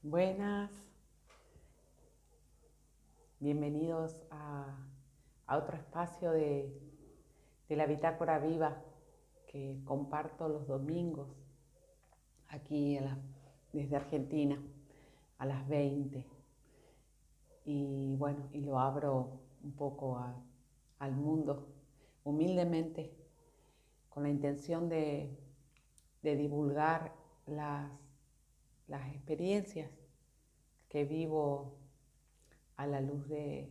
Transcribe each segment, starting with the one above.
Buenas, bienvenidos a otro espacio de la Bitácora Viva que comparto los domingos aquí desde Argentina a las 20. Y bueno, y lo abro un poco al mundo humildemente con la intención de divulgar las experiencias que vivo a la luz de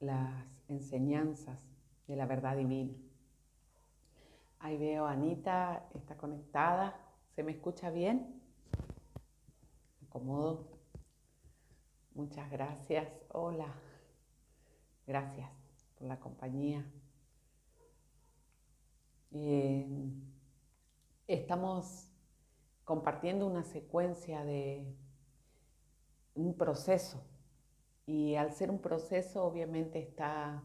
las enseñanzas de la verdad divina. Ahí veo a Anita, está conectada. ¿Se me escucha bien? Me acomodo. Muchas gracias. Hola. Gracias por la compañía. Eh, Estamos compartiendo una secuencia de un proceso. Y al ser un proceso, obviamente está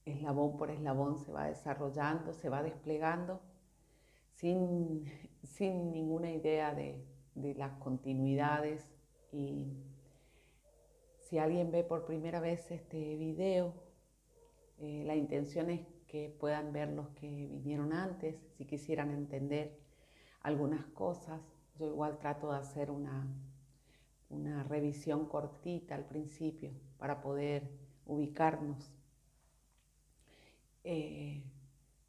eslabón por eslabón, se va desarrollando, se va desplegando sin, sin ninguna idea de las continuidades. Y si alguien ve por primera vez este video, la intención es que puedan ver los que vinieron antes, si quisieran entender algunas cosas. Yo igual trato de hacer una revisión cortita al principio para poder ubicarnos.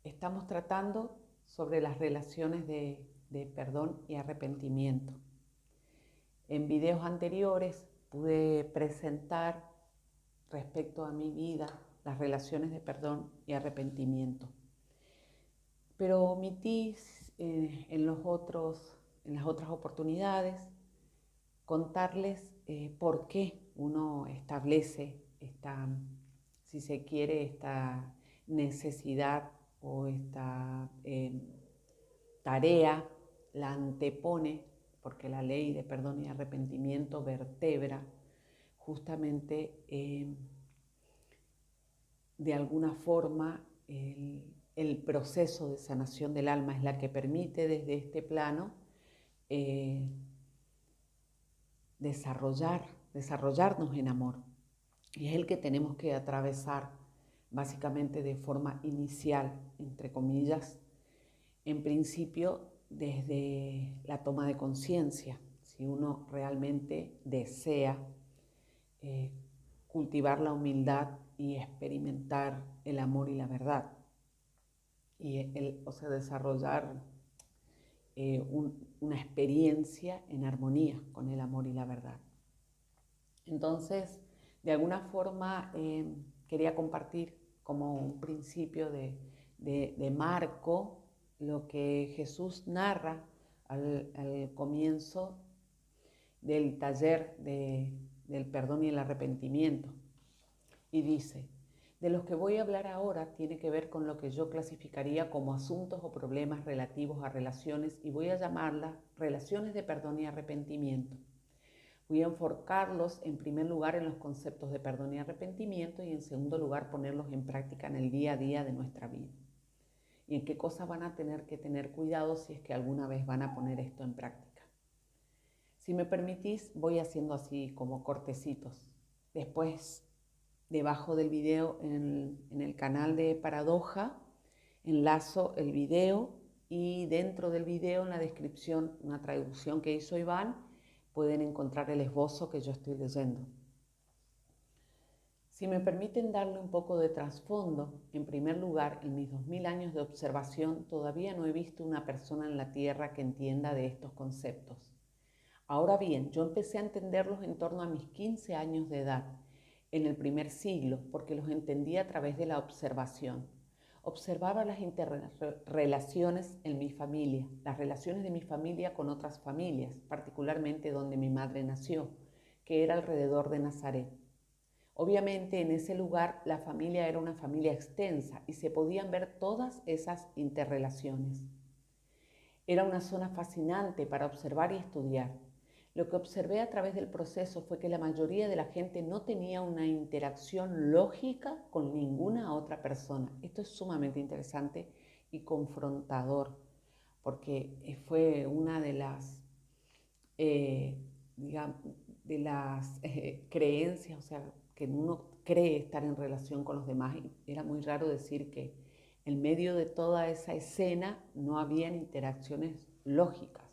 Estamos tratando sobre las relaciones de perdón y arrepentimiento. En videos anteriores pude presentar respecto a mi vida las relaciones de perdón y arrepentimiento, pero omití en las otras oportunidades contarles por qué uno establece si se quiere, esta necesidad o esta tarea, la antepone, porque la ley de perdón y arrepentimiento vertebra justamente de alguna forma el proceso de sanación del alma, es la que permite desde este plano eh, desarrollarnos en amor. Y es el que tenemos que atravesar básicamente de forma inicial, entre comillas, en principio desde la toma de conciencia, si uno realmente desea eh, cultivar la humildad y experimentar el amor y la verdad, o sea, desarrollar una experiencia en armonía con el amor y la verdad. Entonces, de alguna forma quería compartir como un principio de marco lo que Jesús narra al comienzo del taller del perdón y el arrepentimiento. Y dice: de los que voy a hablar ahora tiene que ver con lo que yo clasificaría como asuntos o problemas relativos a relaciones, y voy a llamarlas relaciones de perdón y arrepentimiento. Voy a enfocarlos en primer lugar en los conceptos de perdón y arrepentimiento, y en segundo lugar ponerlos en práctica en el día a día de nuestra vida. Y en qué cosas van a tener que tener cuidado si es que alguna vez van a poner esto en práctica. Si me permitís, voy haciendo así como cortecitos. Después, debajo del video, en el canal de Paradoja, enlazo el video, y dentro del video, en la descripción, una traducción que hizo Iván, pueden encontrar el esbozo que yo estoy leyendo. Si me permiten darle un poco de trasfondo, en primer lugar, en mis 2000 años de observación todavía no he visto una persona en la Tierra que entienda de estos conceptos. Ahora bien, yo empecé a entenderlos en torno a mis 15 años de edad, en el primer siglo, porque los entendí a través de la observación. Observaba las interrelaciones en mi familia, las relaciones de mi familia con otras familias, particularmente donde mi madre nació, que era alrededor de Nazaret. Obviamente en ese lugar la familia era una familia extensa y se podían ver todas esas interrelaciones. Era una zona fascinante para observar y estudiar. Lo que observé a través del proceso fue que la mayoría de la gente no tenía una interacción lógica con ninguna otra persona. Esto es sumamente interesante y confrontador, porque fue una de las, digamos, creencias, o sea, que uno cree estar en relación con los demás. Y era muy raro decir que en medio de toda esa escena no habían interacciones lógicas.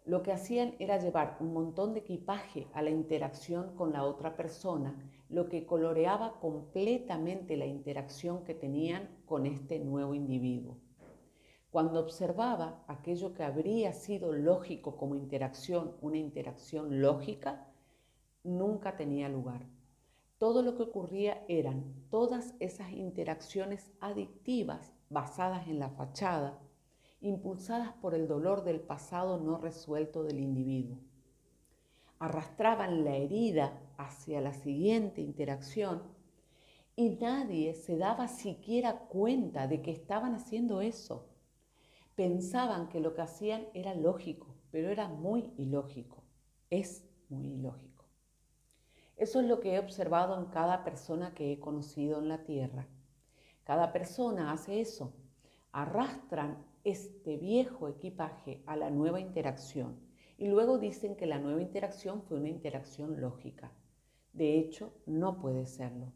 Lo que hacían era llevar un montón de equipaje a la interacción con la otra persona, lo que coloreaba completamente la interacción que tenían con este nuevo individuo. Cuando observaba aquello que habría sido lógico como interacción, una interacción lógica, nunca tenía lugar. Todo lo que ocurría eran todas esas interacciones adictivas basadas en la fachada, impulsadas por el dolor del pasado no resuelto del individuo. Arrastraban la herida hacia la siguiente interacción y nadie se daba siquiera cuenta de que estaban haciendo eso. Pensaban que lo que hacían era lógico, pero era muy ilógico. Es muy ilógico. Eso es lo que he observado en cada persona que he conocido en la tierra. Cada persona hace eso. Arrastran este viejo equipaje a la nueva interacción y luego dicen que la nueva interacción fue una interacción lógica. De hecho, no puede serlo.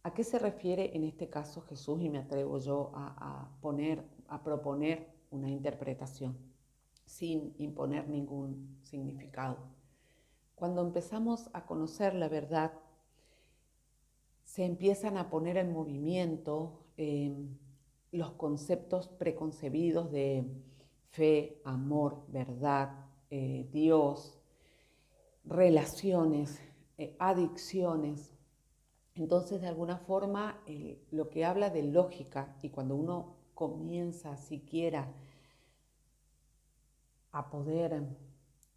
¿A qué se refiere en este caso Jesús? Y me atrevo yo a proponer una interpretación sin imponer ningún significado. Cuando empezamos a conocer la verdad, se empiezan a poner en movimiento los conceptos preconcebidos de fe, amor, verdad, Dios, relaciones, adicciones. Entonces, de alguna forma, lo que habla de lógica, y cuando uno comienza siquiera a poder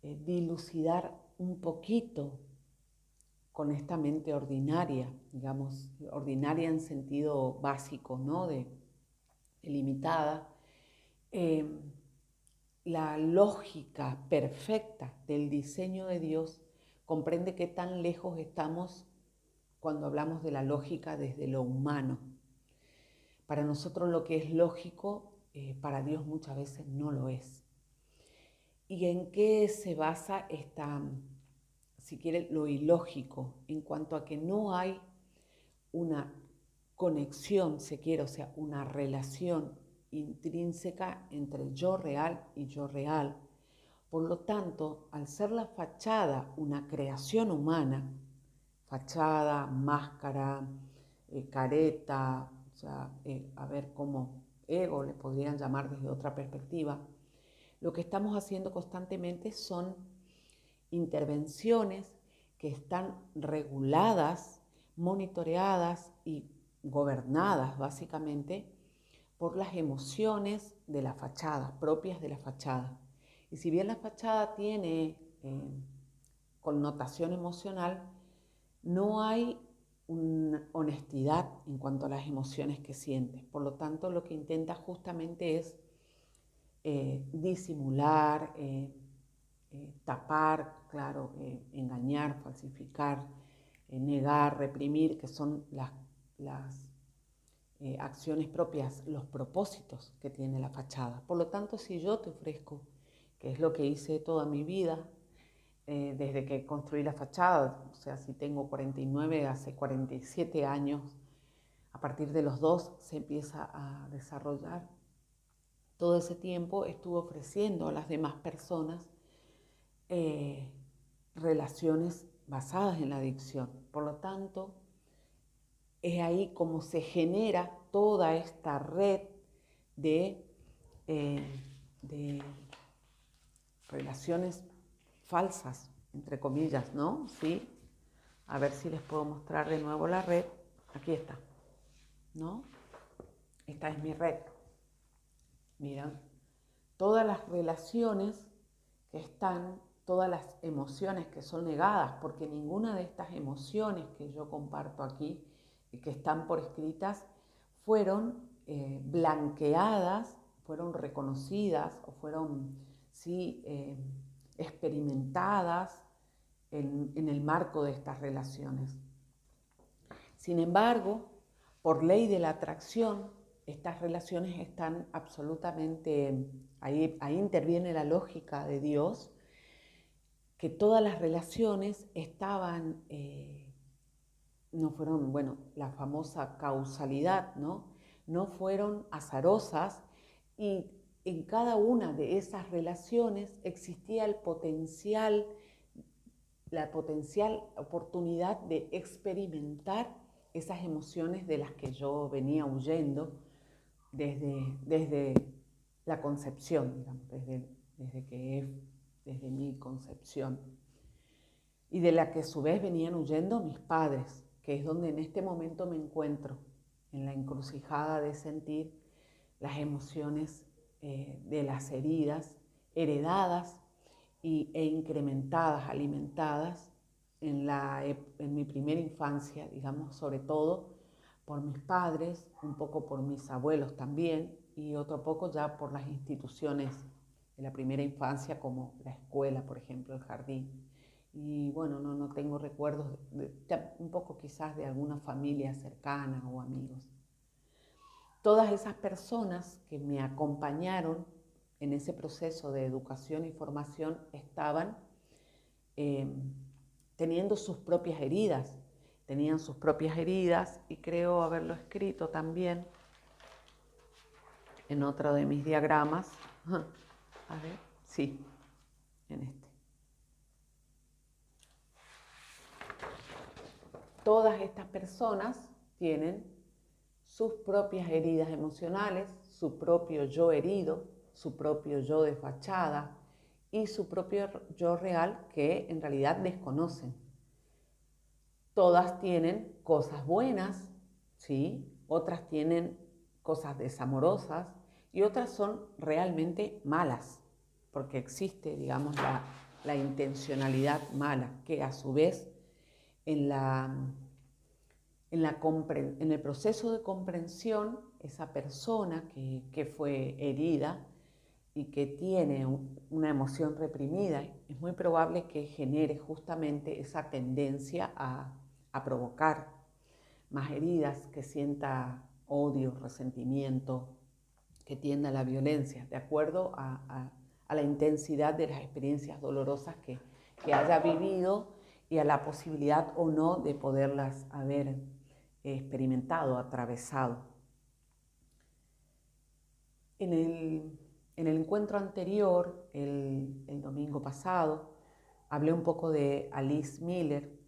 dilucidar un poquito con esta mente ordinaria, digamos, ordinaria en sentido básico, ¿no? de limitada, la lógica perfecta del diseño de Dios comprende qué tan lejos estamos cuando hablamos de la lógica desde lo humano. Para nosotros lo que es lógico, para Dios muchas veces no lo es. ¿Y en qué se basa esta, si quiere, lo ilógico? En cuanto a que no hay una conexión, se quiere, o sea, una relación intrínseca entre yo real y yo real. Por lo tanto, al ser la fachada una creación humana, fachada, máscara, careta, o sea, a ver cómo ego le podrían llamar desde otra perspectiva, lo que estamos haciendo constantemente son intervenciones que están reguladas, monitoreadas y gobernadas básicamente por las emociones de la fachada, propias de la fachada. Y si bien la fachada tiene connotación emocional, no hay una honestidad en cuanto a las emociones que siente. Por lo tanto, lo que intenta justamente es disimular, tapar, claro, engañar, falsificar, negar, reprimir, que son las acciones propias, los propósitos que tiene la fachada. Por lo tanto, si yo te ofrezco, que es lo que hice toda mi vida, desde que construí la fachada, o sea, si tengo 49, hace 47 años, a partir de los 2 se empieza a desarrollar. Todo ese tiempo estuve ofreciendo a las demás personas relaciones basadas en la adicción. Por lo tanto, es ahí como se genera toda esta red de relaciones falsas, entre comillas, ¿no? ¿Sí? A ver si les puedo mostrar de nuevo la red. Aquí está, ¿no? Esta es mi red. Miren, todas las relaciones que están, todas las emociones que son negadas, porque ninguna de estas emociones que yo comparto aquí, que están por escritas, fueron blanqueadas, fueron reconocidas o fueron experimentadas en el marco de estas relaciones. Sin embargo, por ley de la atracción, estas relaciones están absolutamente, ahí interviene la lógica de Dios, que todas las relaciones estaban, no fueron, bueno, la famosa causalidad, ¿no? No fueron azarosas, y en cada una de esas relaciones existía la potencial oportunidad de experimentar esas emociones de las que yo venía huyendo desde la concepción, digamos, desde mi concepción, y de la que a su vez venían huyendo mis padres, que es donde en este momento me encuentro, en la encrucijada de sentir las emociones de las heridas heredadas e incrementadas, alimentadas en mi primera infancia, digamos, sobre todo por mis padres, un poco por mis abuelos también, y otro poco ya por las instituciones de la primera infancia, como la escuela, por ejemplo, el jardín. Y bueno, no tengo recuerdos, un poco quizás de alguna familia cercana o amigos. Todas esas personas que me acompañaron en ese proceso de educación y formación estaban eh, teniendo sus propias heridas, tenían sus propias heridas, y creo haberlo escrito también en otro de mis diagramas. A ver, sí, en este. Todas estas personas tienen sus propias heridas emocionales, su propio yo herido, su propio yo de fachada y su propio yo real, que en realidad desconocen. Todas tienen cosas buenas, ¿sí? Otras tienen cosas desamorosas y otras son realmente malas, porque existe, digamos, la intencionalidad mala, que a su vez en el proceso de comprensión, esa persona que fue herida y que tiene una emoción reprimida, es muy probable que genere justamente esa tendencia a provocar más heridas, que sienta odio, resentimiento, que tienda a la violencia, de acuerdo a la intensidad de las experiencias dolorosas que haya vivido, y a la posibilidad o no de poderlas haber experimentado, atravesado. En el encuentro anterior, el domingo pasado, hablé un poco de Alice Miller,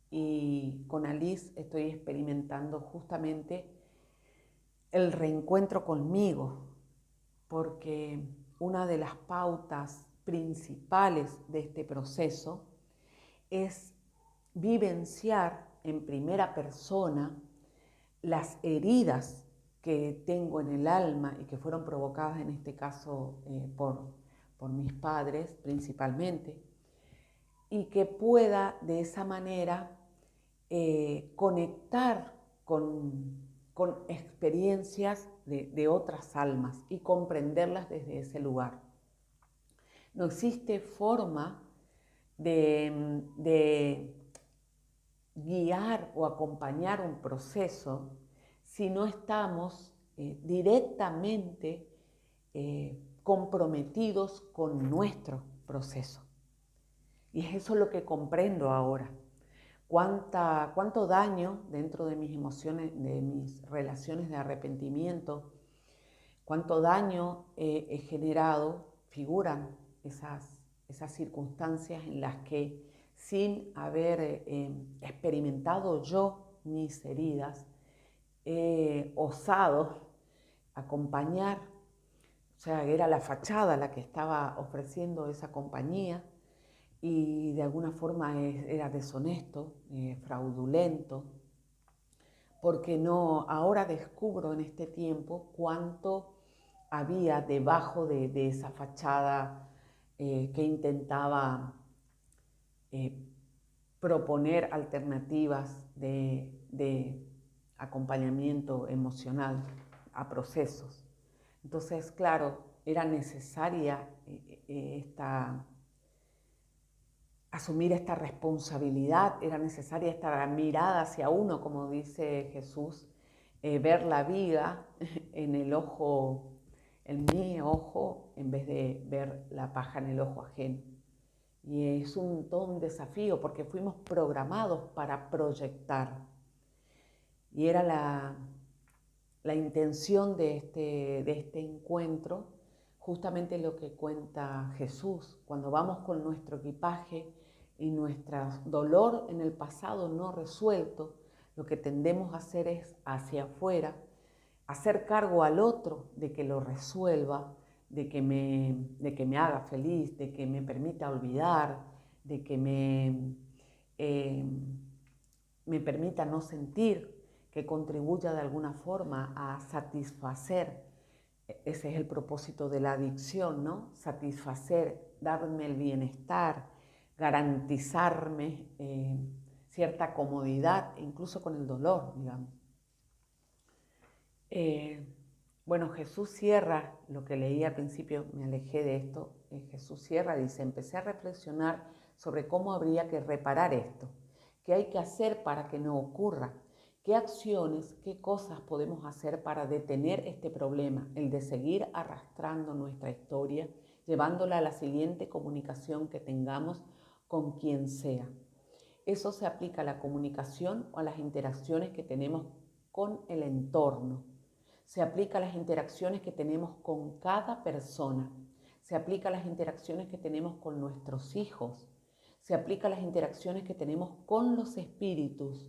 y con Alice estoy experimentando justamente el reencuentro conmigo, porque una de las pautas principales de este proceso es vivenciar en primera persona las heridas que tengo en el alma y que fueron provocadas en este caso por mis padres principalmente, y que pueda de esa manera conectar con experiencias de otras almas y comprenderlas desde ese lugar. No existe forma de guiar o acompañar un proceso si no estamos directamente comprometidos con nuestro proceso. Y es eso lo que comprendo ahora. Cuánto daño dentro de mis emociones, de mis relaciones de arrepentimiento, cuánto daño he generado, figuran esas circunstancias en las que, sin haber experimentado yo mis heridas, he osado acompañar, o sea, era la fachada la que estaba ofreciendo esa compañía, y de alguna forma era deshonesto, fraudulento, porque ahora descubro en este tiempo cuánto había debajo de esa fachada que intentaba proponer alternativas de acompañamiento emocional a procesos. Entonces, claro, era necesaria asumir esta responsabilidad, era necesaria esta mirada hacia uno, como dice Jesús, ver la viga en el ojo, en mi ojo, en vez de ver la paja en el ojo ajeno. Y es todo un desafío porque fuimos programados para proyectar. Y era la intención de este encuentro, justamente lo que cuenta Jesús. Cuando vamos con nuestro equipaje y nuestro dolor en el pasado no resuelto, lo que tendemos a hacer es hacia afuera, hacer cargo al otro de que lo resuelva, de que me haga feliz, de que me permita olvidar, de que me permita no sentir, que contribuya de alguna forma a satisfacer. Ese es el propósito de la adicción, ¿no? Satisfacer, darme el bienestar, garantizarme cierta comodidad, incluso con el dolor, digamos. Bueno, Jesús cierra, lo que leí al principio, me alejé de esto, Jesús cierra, dice, empecé a reflexionar sobre cómo habría que reparar esto, qué hay que hacer para que no ocurra, qué acciones, qué cosas podemos hacer para detener este problema, el de seguir arrastrando nuestra historia, llevándola a la siguiente comunicación que tengamos con quien sea. Eso se aplica a la comunicación o a las interacciones que tenemos con el entorno. Se aplica a las interacciones que tenemos con cada persona. Se aplica a las interacciones que tenemos con nuestros hijos. Se aplica a las interacciones que tenemos con los espíritus.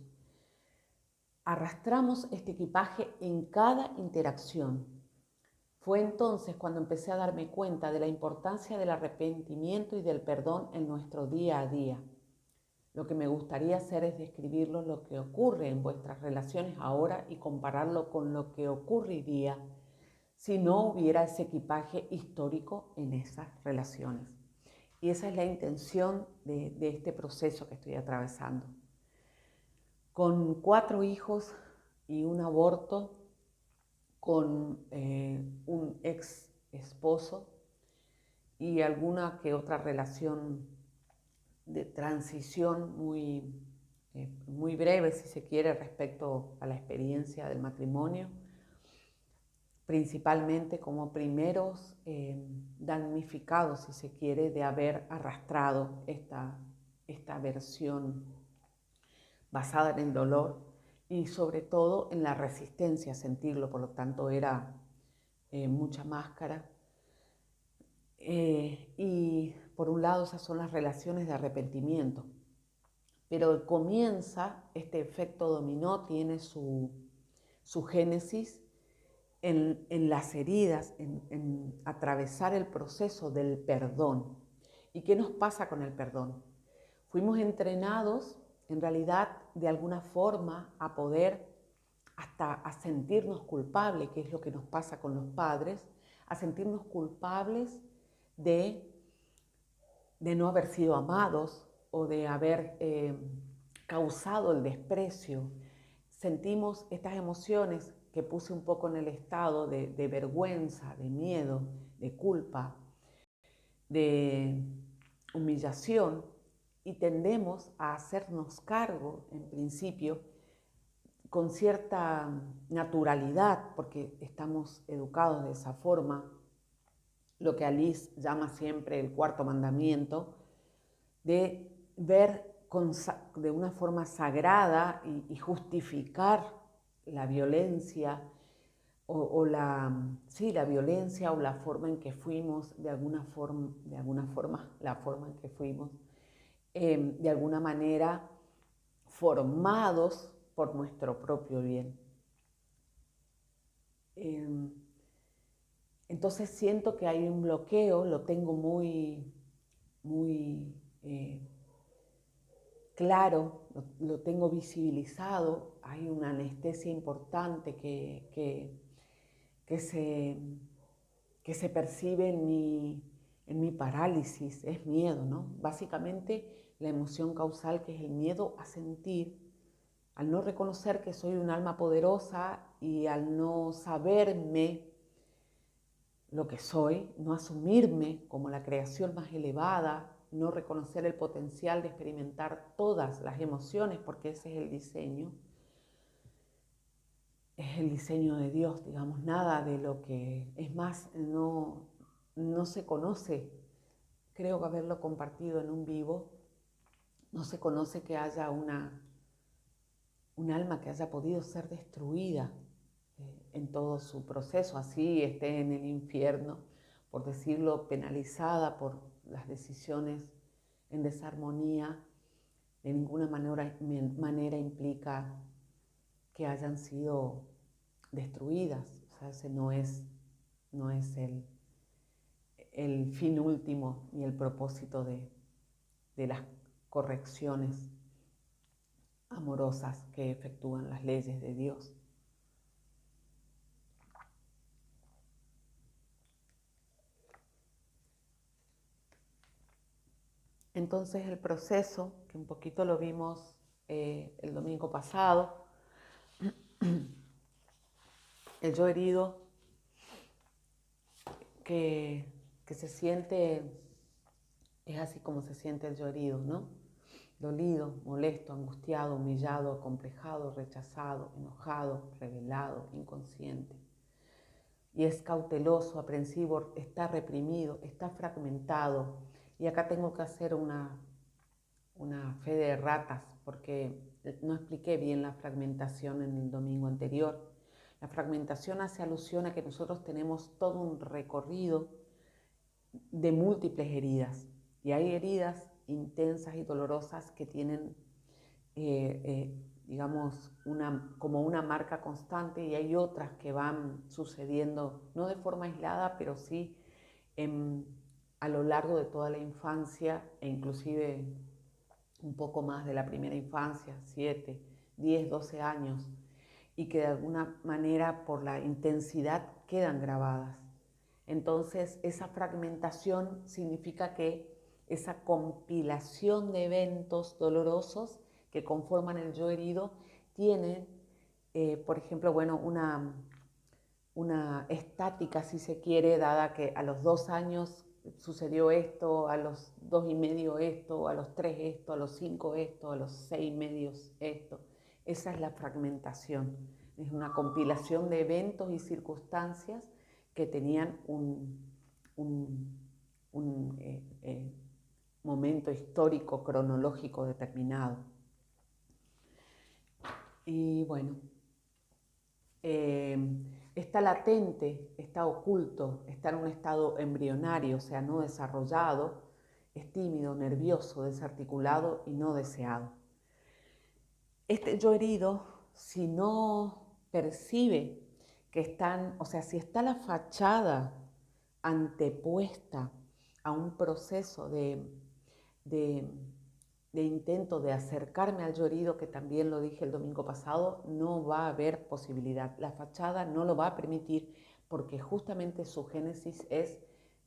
Arrastramos este equipaje en cada interacción. Fue entonces cuando empecé a darme cuenta de la importancia del arrepentimiento y del perdón en nuestro día a día. Lo que me gustaría hacer es describirlo lo que ocurre en vuestras relaciones ahora y compararlo con lo que ocurriría si no hubiera ese equipaje histórico en esas relaciones. Y esa es la intención de este proceso que estoy atravesando. Con 4 hijos y un aborto, con un ex esposo y alguna que otra relación de transición muy breve, si se quiere, respecto a la experiencia del matrimonio, principalmente como primeros damnificados, si se quiere, de haber arrastrado esta versión basada en el dolor y sobre todo en la resistencia a sentirlo, por lo tanto era mucha máscara. Y por un lado esas son las relaciones de arrepentimiento, pero comienza este efecto dominó, tiene su génesis en las heridas, en atravesar el proceso del perdón. ¿Y qué nos pasa con el perdón? Fuimos entrenados en realidad de alguna forma a poder hasta a sentirnos culpables, que es lo que nos pasa con los padres, a sentirnos culpables de no haber sido amados o de haber causado el desprecio. Sentimos estas emociones que puse un poco en el estado de vergüenza, de miedo, de culpa, de humillación, y tendemos a hacernos cargo, en principio, con cierta naturalidad, porque estamos educados de esa forma, lo que Alice llama siempre el 4.º mandamiento, de ver de una forma sagrada y justificar la violencia la violencia o la forma en que fuimos, de alguna forma la forma en que fuimos, de alguna manera formados por nuestro propio bien. Entonces siento que hay un bloqueo, lo tengo muy claro, lo tengo visibilizado, hay una anestesia importante que se percibe en mi parálisis, es miedo, ¿no? Básicamente la emoción causal, que es el miedo a sentir, al no reconocer que soy un alma poderosa y al no saberme lo que soy, no asumirme como la creación más elevada, no reconocer el potencial de experimentar todas las emociones, porque ese es el diseño, es el diseño de Dios, digamos, nada de lo que es más, no se conoce, creo que haberlo compartido en un vivo, no se conoce que haya un alma que haya podido ser destruida en todo su proceso, así esté en el infierno, por decirlo, penalizada por las decisiones en desarmonía, de ninguna manera implica que hayan sido destruidas. O sea, ese no es el fin último ni el propósito de las correcciones amorosas que efectúan las leyes de Dios. Entonces el proceso, que un poquito lo vimos el domingo pasado, el yo herido que se siente, es así como se siente el yo herido, ¿no? Dolido, molesto, angustiado, humillado, acomplejado, rechazado, enojado, rebelado, inconsciente. Y es cauteloso, aprensivo, está reprimido, está fragmentado. Y acá tengo que hacer una fe de ratas, porque no expliqué bien la fragmentación en el domingo anterior. La fragmentación hace alusión a que nosotros tenemos todo un recorrido de múltiples heridas. Y hay heridas intensas y dolorosas que tienen, digamos, como una marca constante, y hay otras que van sucediendo, no de forma aislada, pero sí a lo largo de toda la infancia e inclusive un poco más de la primera infancia, 7, 10, 12 años, y que de alguna manera por la intensidad quedan grabadas. Entonces, esa fragmentación significa que esa compilación de eventos dolorosos que conforman el yo herido tiene, por ejemplo, bueno, una estática, si se quiere, dada que a los 2 años sucedió esto, a los 2 y medio esto, a los 3 esto, a los 5 esto, a los 6 medios esto. Esa es la fragmentación. Es una compilación de eventos y circunstancias que tenían un momento histórico, cronológico determinado. Y bueno, está latente, está oculto, está en un estado embrionario, o sea, no desarrollado, es tímido, nervioso, desarticulado y no deseado. Este yo herido, si no percibe que están, o sea, si está la fachada antepuesta a un proceso de intento de acercarme al yo herido, que también lo dije el domingo pasado, no va a haber posibilidad. La fachada no lo va a permitir porque justamente su génesis es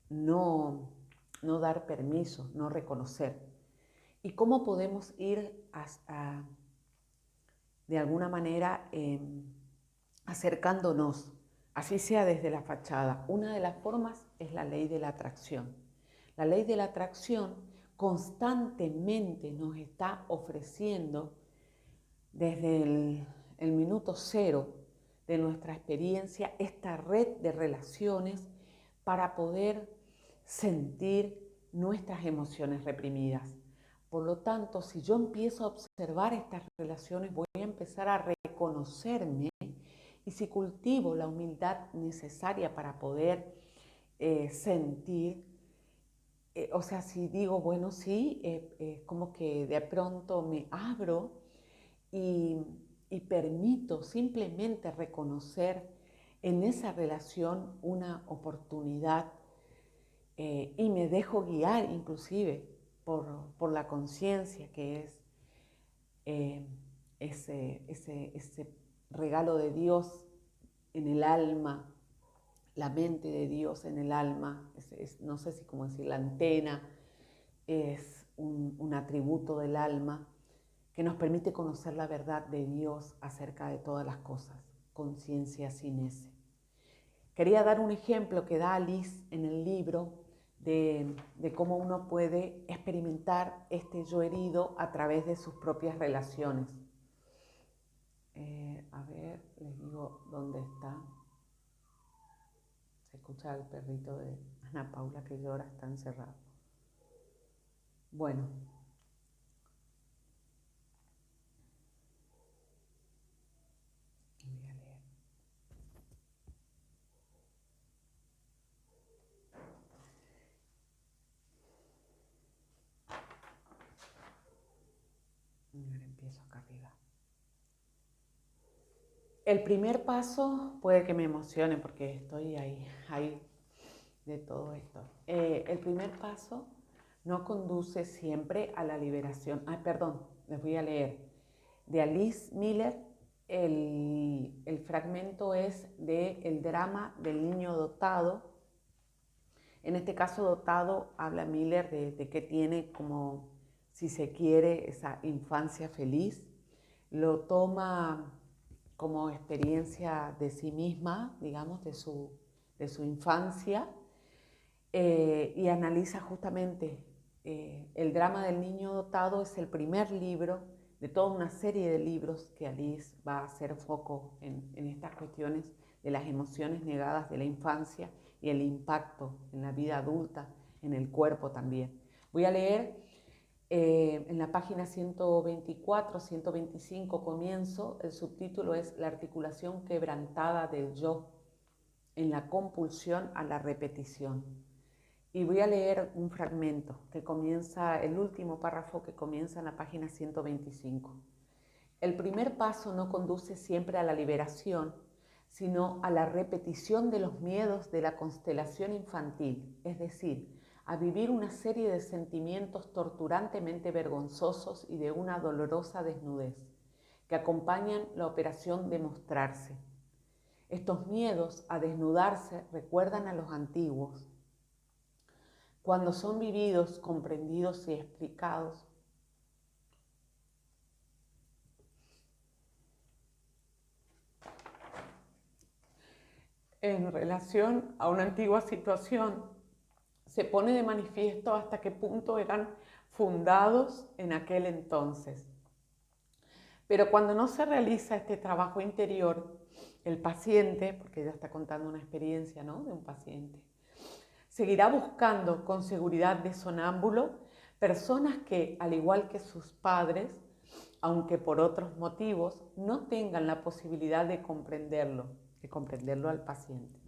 no dar permiso, no reconocer. ¿Y cómo podemos ir de alguna manera acercándonos, así sea desde la fachada? Una de las formas es la ley de la atracción. La ley de la atracción constantemente nos está ofreciendo desde el minuto cero de nuestra experiencia esta red de relaciones para poder sentir nuestras emociones reprimidas. Por lo tanto, si yo empiezo a observar estas relaciones, voy a empezar a reconocerme, y si cultivo la humildad necesaria para poder sentir, o sea, si digo, bueno, sí, como que de pronto me abro y, y permito simplemente reconocer en esa relación una oportunidad, y me dejo guiar inclusive por la conciencia, que es ese regalo de Dios en el alma, la mente de Dios en el alma, no sé si cómo decir, la antena, es un atributo del alma que nos permite conocer la verdad de Dios acerca de todas las cosas, conciencia sin ese. Quería dar un ejemplo que da Alice en el libro de cómo uno puede experimentar este yo herido a través de sus propias relaciones. A ver, les digo dónde está. Se escucha el perrito de Ana Paula que llora, está encerrado. Bueno. Voy a leer. Ahora empiezo acá arriba. El primer paso puede que me emocione porque estoy ahí de todo esto. El primer paso no conduce siempre a la liberación. Perdón, les voy a leer. De Alice Miller, el fragmento es de El drama del niño dotado. En este caso dotado habla Miller de que tiene como, si se quiere, esa infancia feliz. Lo toma como experiencia de sí misma, digamos, de su infancia, y analiza justamente el drama del niño dotado. Es el primer libro de toda una serie de libros que Alice va a hacer foco en estas cuestiones de las emociones negadas de la infancia y el impacto en la vida adulta, en el cuerpo también. Voy a leer en la página 124, 125 comienzo. El subtítulo es La articulación quebrantada del yo en la compulsión a la repetición. Y voy a leer un fragmento que comienza, el último párrafo que comienza en la página 125. El primer paso no conduce siempre a la liberación, sino a la repetición de los miedos de la constelación infantil, es decir, a vivir una serie de sentimientos torturantemente vergonzosos y de una dolorosa desnudez, que acompañan la operación de mostrarse. Estos miedos a desnudarse recuerdan a los antiguos. Cuando son vividos, comprendidos y explicados, en relación a una antigua situación, se pone de manifiesto hasta qué punto eran fundados en aquel entonces. Pero cuando no se realiza este trabajo interior, el paciente, porque ella está contando una experiencia, ¿no?, de un paciente, seguirá buscando con seguridad de sonámbulo personas que, al igual que sus padres, aunque por otros motivos, no tengan la posibilidad de comprenderlo al paciente.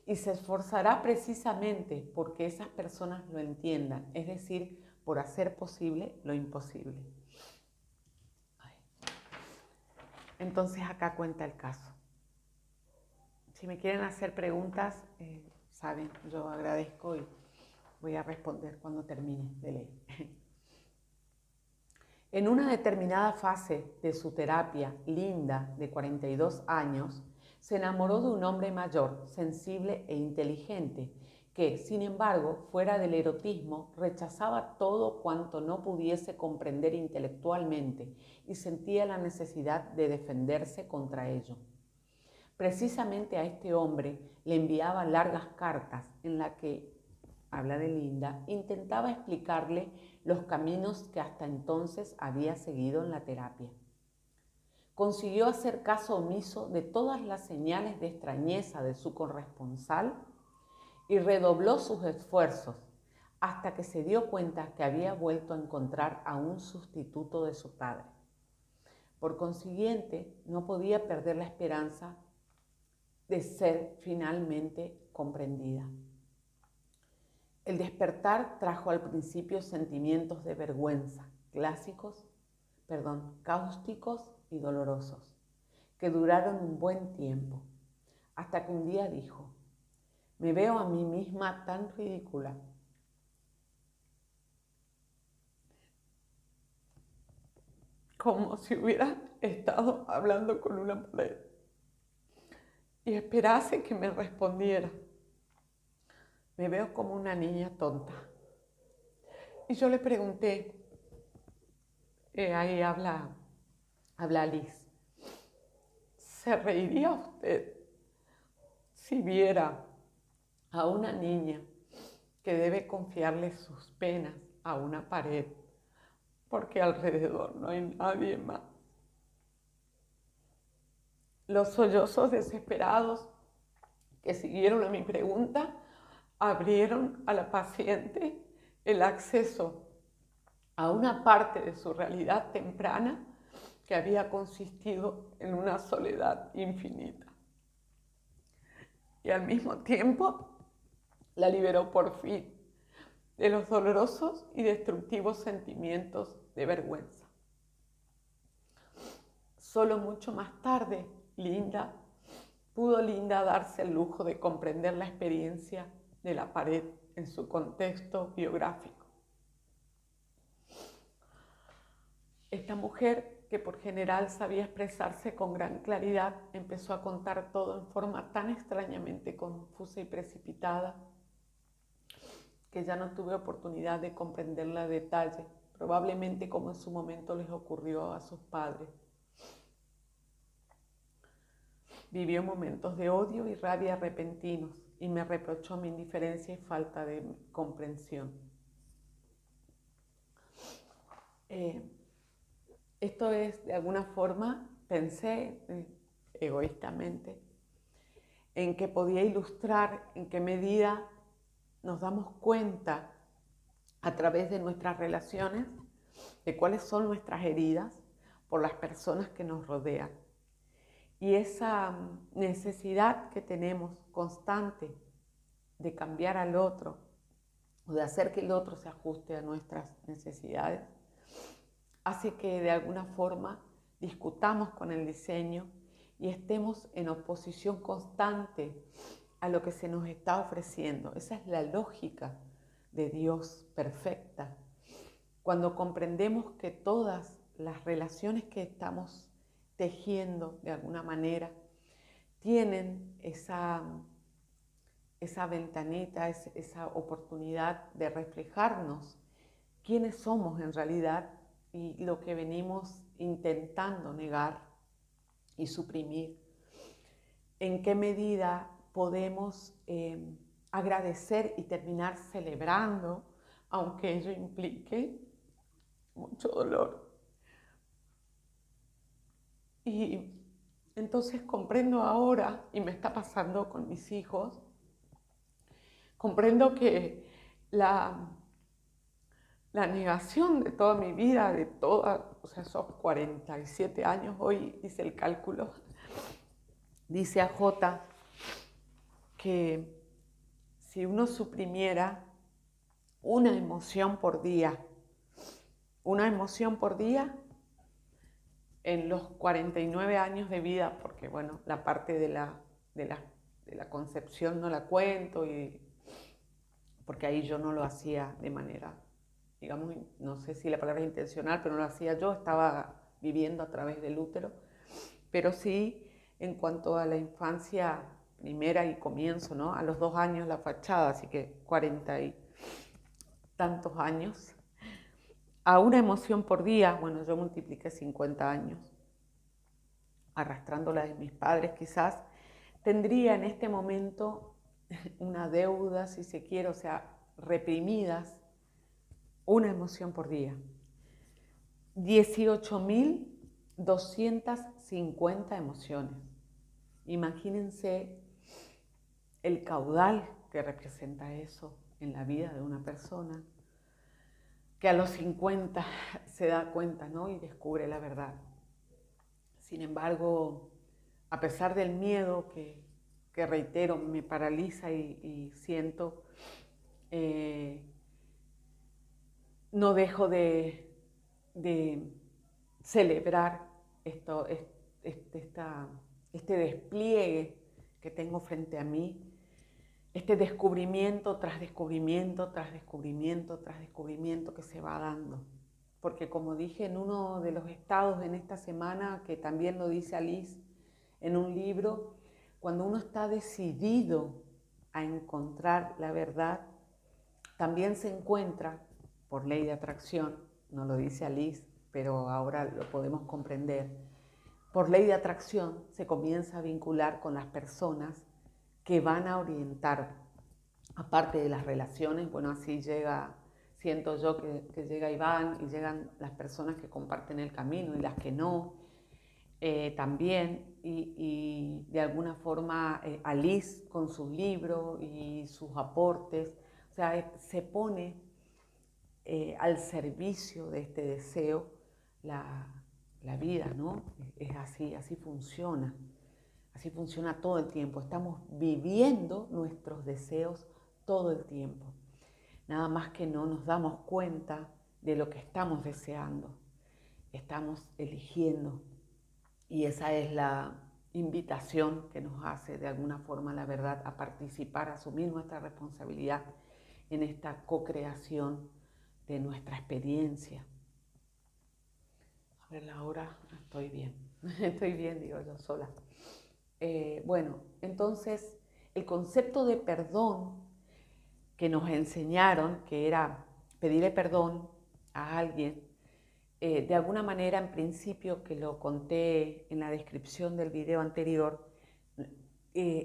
Y se esforzará precisamente porque esas personas lo entiendan, es decir, por hacer posible lo imposible. Entonces acá cuenta el caso. Si me quieren hacer preguntas, saben, yo agradezco y voy a responder cuando termine de leer. En una determinada fase de su terapia, Linda, de 42 años, se enamoró de un hombre mayor, sensible e inteligente, que, sin embargo, fuera del erotismo, rechazaba todo cuanto no pudiese comprender intelectualmente y sentía la necesidad de defenderse contra ello. Precisamente a este hombre le enviaba largas cartas en las que, habla de Linda, intentaba explicarle los caminos que hasta entonces había seguido en la terapia. Consiguió hacer caso omiso de todas las señales de extrañeza de su corresponsal y redobló sus esfuerzos hasta que se dio cuenta que había vuelto a encontrar a un sustituto de su padre. Por consiguiente, no podía perder la esperanza de ser finalmente comprendida. El despertar trajo al principio sentimientos de vergüenza, cáusticos y dolorosos, que duraron un buen tiempo, hasta que un día dijo: me veo a mí misma tan ridícula. Como si hubiera estado hablando con una pared y esperase que me respondiera. Me veo como una niña tonta. Y yo le pregunté, ahí habla Alice, ¿se reiría usted si viera a una niña que debe confiarle sus penas a una pared porque alrededor no hay nadie más? Los sollozos desesperados que siguieron a mi pregunta abrieron a la paciente el acceso a una parte de su realidad temprana que había consistido en una soledad infinita. Y al mismo tiempo la liberó por fin de los dolorosos y destructivos sentimientos de vergüenza. Solo mucho más tarde, pudo Linda darse el lujo de comprender la experiencia de la pared en su contexto biográfico. Esta mujer, que por general sabía expresarse con gran claridad, empezó a contar todo en forma tan extrañamente confusa y precipitada que ya no tuve oportunidad de comprenderla a detalle, probablemente como en su momento les ocurrió a sus padres. Vivió momentos de odio y rabia repentinos y me reprochó mi indiferencia y falta de comprensión. Esto es, de alguna forma, pensé egoístamente en que podía ilustrar en qué medida nos damos cuenta a través de nuestras relaciones de cuáles son nuestras heridas por las personas que nos rodean. Y esa necesidad que tenemos constante de cambiar al otro o de hacer que el otro se ajuste a nuestras necesidades hace que de alguna forma discutamos con el diseño y estemos en oposición constante a lo que se nos está ofreciendo. Esa es la lógica de Dios perfecta. Cuando comprendemos que todas las relaciones que estamos tejiendo de alguna manera tienen esa ventanita, esa oportunidad de reflejarnos quiénes somos en realidad y lo que venimos intentando negar y suprimir. En qué medida podemos agradecer y terminar celebrando, aunque ello implique mucho dolor. Y entonces comprendo ahora, y me está pasando con mis hijos, comprendo que la negación de toda mi vida, esos 47 años, hoy hice el cálculo, dice AJ que si uno suprimiera una emoción por día en los 49 años de vida, porque bueno, la parte de la concepción no la cuento, porque ahí yo no lo hacía de manera, digamos, no sé si la palabra es intencional, pero no lo hacía yo, estaba viviendo a través del útero, pero sí en cuanto a la infancia primera y comienzo, ¿no? A los 2 años la fachada, así que 40 y tantos años. A una emoción por día, bueno, yo multipliqué 50 años, arrastrándola de mis padres quizás, tendría en este momento una deuda, si se quiere, o sea, reprimidas, una emoción por día. 18.250 emociones. Imagínense el caudal que representa eso en la vida de una persona que a los 50 se da cuenta, ¿no? Y descubre la verdad. Sin embargo, a pesar del miedo que reitero, me paraliza y siento, no dejo de celebrar este despliegue que tengo frente a mí, este descubrimiento tras descubrimiento, tras descubrimiento, tras descubrimiento que se va dando. Porque como dije en uno de los estados en esta semana, que también lo dice Alice en un libro, cuando uno está decidido a encontrar la verdad, también se encuentra, por ley de atracción, no lo dice Alice, pero ahora lo podemos comprender, por ley de atracción se comienza a vincular con las personas que van a orientar, aparte de las relaciones, bueno, así siento yo que llega Iván y llegan las personas que comparten el camino y las que no, también, y de alguna forma Alice con sus libros y sus aportes, o sea, se pone al servicio de este deseo la, la vida, ¿no? Es así, así funciona. Así funciona todo el tiempo. Estamos viviendo nuestros deseos todo el tiempo. Nada más que no nos damos cuenta de lo que estamos deseando. Estamos eligiendo. Y esa es la invitación que nos hace de alguna forma la verdad a participar, a asumir nuestra responsabilidad en esta co-creación de nuestra experiencia. A ver, ahora estoy bien. Estoy bien, digo yo sola. Bueno, entonces el concepto de perdón que nos enseñaron, que era pedirle perdón a alguien, de alguna manera, en principio, que lo conté en la descripción del video anterior,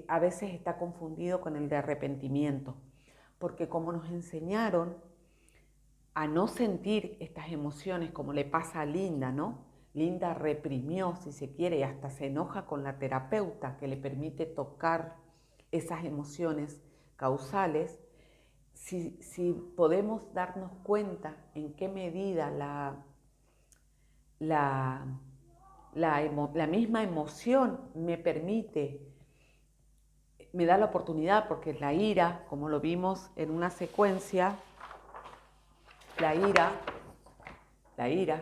a veces está confundido con el de arrepentimiento, porque como nos enseñaron a no sentir estas emociones, como le pasa a Linda, ¿no? Linda reprimió, si se quiere, y hasta se enoja con la terapeuta que le permite tocar esas emociones causales. Si podemos darnos cuenta en qué medida la misma emoción me da la oportunidad, porque la ira, como lo vimos en una secuencia, la ira,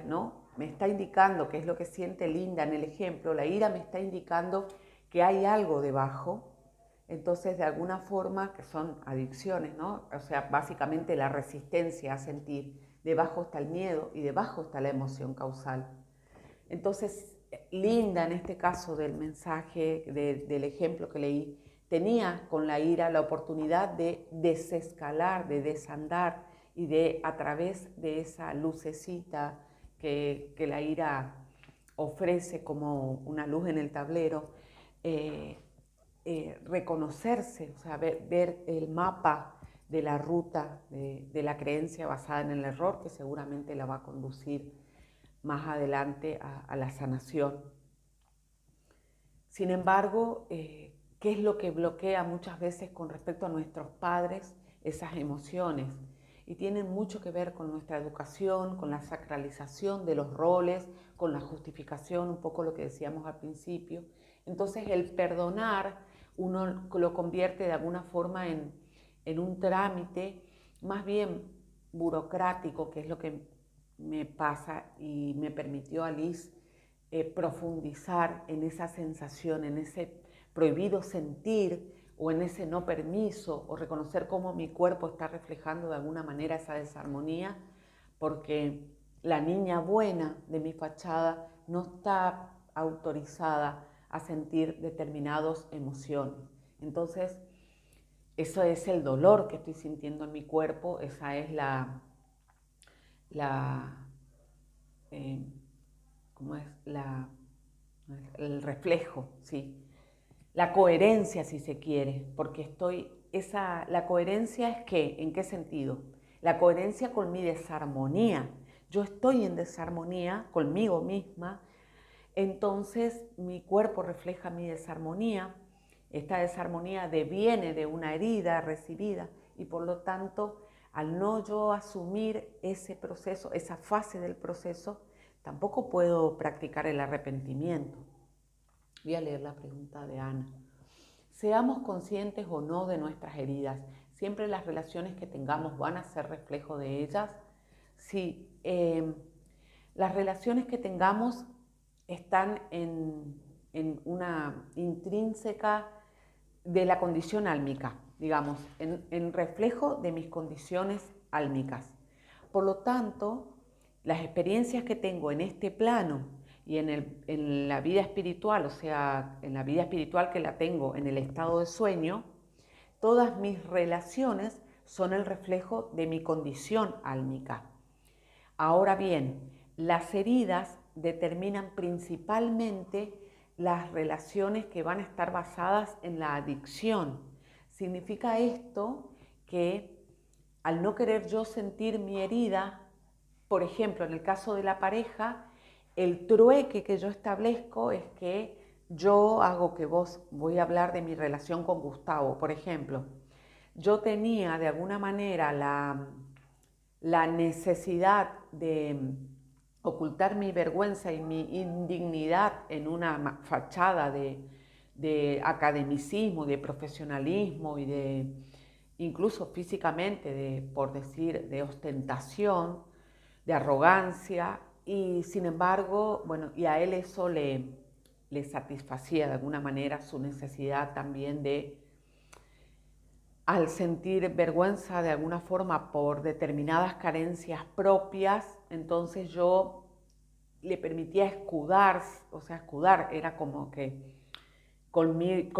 ¿no? Me está indicando qué es lo que siente Linda en el ejemplo. La ira me está indicando que hay algo debajo. Entonces, de alguna forma, que son adicciones, ¿no? O sea, básicamente la resistencia a sentir. Debajo está el miedo y debajo está la emoción causal. Entonces, Linda, en este caso del mensaje, del ejemplo que leí, tenía con la ira la oportunidad de desescalar, de desandar y de, a través de esa lucecita que la ira ofrece como una luz en el tablero, reconocerse, o sea, ver el mapa de la ruta de la creencia basada en el error, que seguramente la va a conducir más adelante a la sanación. Sin embargo, ¿qué es lo que bloquea muchas veces con respecto a nuestros padres esas emociones? Y tienen mucho que ver con nuestra educación, con la sacralización de los roles, con la justificación, un poco lo que decíamos al principio. Entonces el perdonar uno lo convierte de alguna forma en un trámite más bien burocrático, que es lo que me pasa y me permitió Alice profundizar en esa sensación, en ese prohibido sentir o en ese no permiso, o reconocer cómo mi cuerpo está reflejando de alguna manera esa desarmonía, porque la niña buena de mi fachada no está autorizada a sentir determinadas emociones. Entonces, eso es el dolor que estoy sintiendo en mi cuerpo, esa es la ¿cómo es? El reflejo, sí. La coherencia, si se quiere, porque la coherencia es ¿qué? ¿En qué sentido? La coherencia con mi desarmonía. Yo estoy en desarmonía conmigo misma, entonces mi cuerpo refleja mi desarmonía. Esta desarmonía deviene de una herida recibida y por lo tanto, al no yo asumir ese proceso, esa fase del proceso, tampoco puedo practicar el arrepentimiento. Voy a leer la pregunta de Ana. Seamos conscientes o no de nuestras heridas, siempre las relaciones que tengamos van a ser reflejo de ellas. Sí, las relaciones que tengamos están en una intrínseca de la condición álmica, digamos, en reflejo de mis condiciones álmicas. Por lo tanto, las experiencias que tengo en este plano y en la vida espiritual, o sea, en la vida espiritual que la tengo en el estado de sueño, todas mis relaciones son el reflejo de mi condición álmica. Ahora bien, las heridas determinan principalmente las relaciones que van a estar basadas en la adicción. Significa esto que al no querer yo sentir mi herida, por ejemplo, en el caso de la pareja, El trueque que yo establezco es que yo hago que voy a hablar de mi relación con Gustavo, por ejemplo. Yo tenía de alguna manera la necesidad de ocultar mi vergüenza y mi indignidad en una fachada de academicismo, de profesionalismo y de incluso físicamente, por decir, de ostentación, de arrogancia, y sin embargo, bueno, y a él eso le satisfacía de alguna manera su necesidad también de, al sentir vergüenza de alguna forma por determinadas carencias propias, entonces yo le permitía escudar, o sea, escudar era como que con mi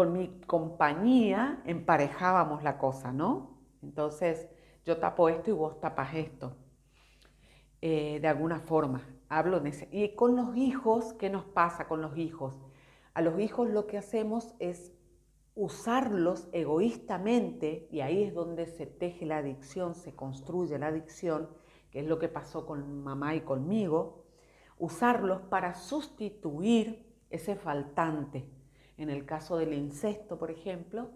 compañía emparejábamos la cosa, ¿no? Entonces yo tapo esto y vos tapas esto, de alguna forma. Hablo en ese. Y con los hijos, ¿qué nos pasa con los hijos? A los hijos lo que hacemos es usarlos egoístamente, y ahí es donde se teje la adicción, se construye la adicción, que es lo que pasó con mamá y conmigo, usarlos para sustituir ese faltante. En el caso del incesto, por ejemplo,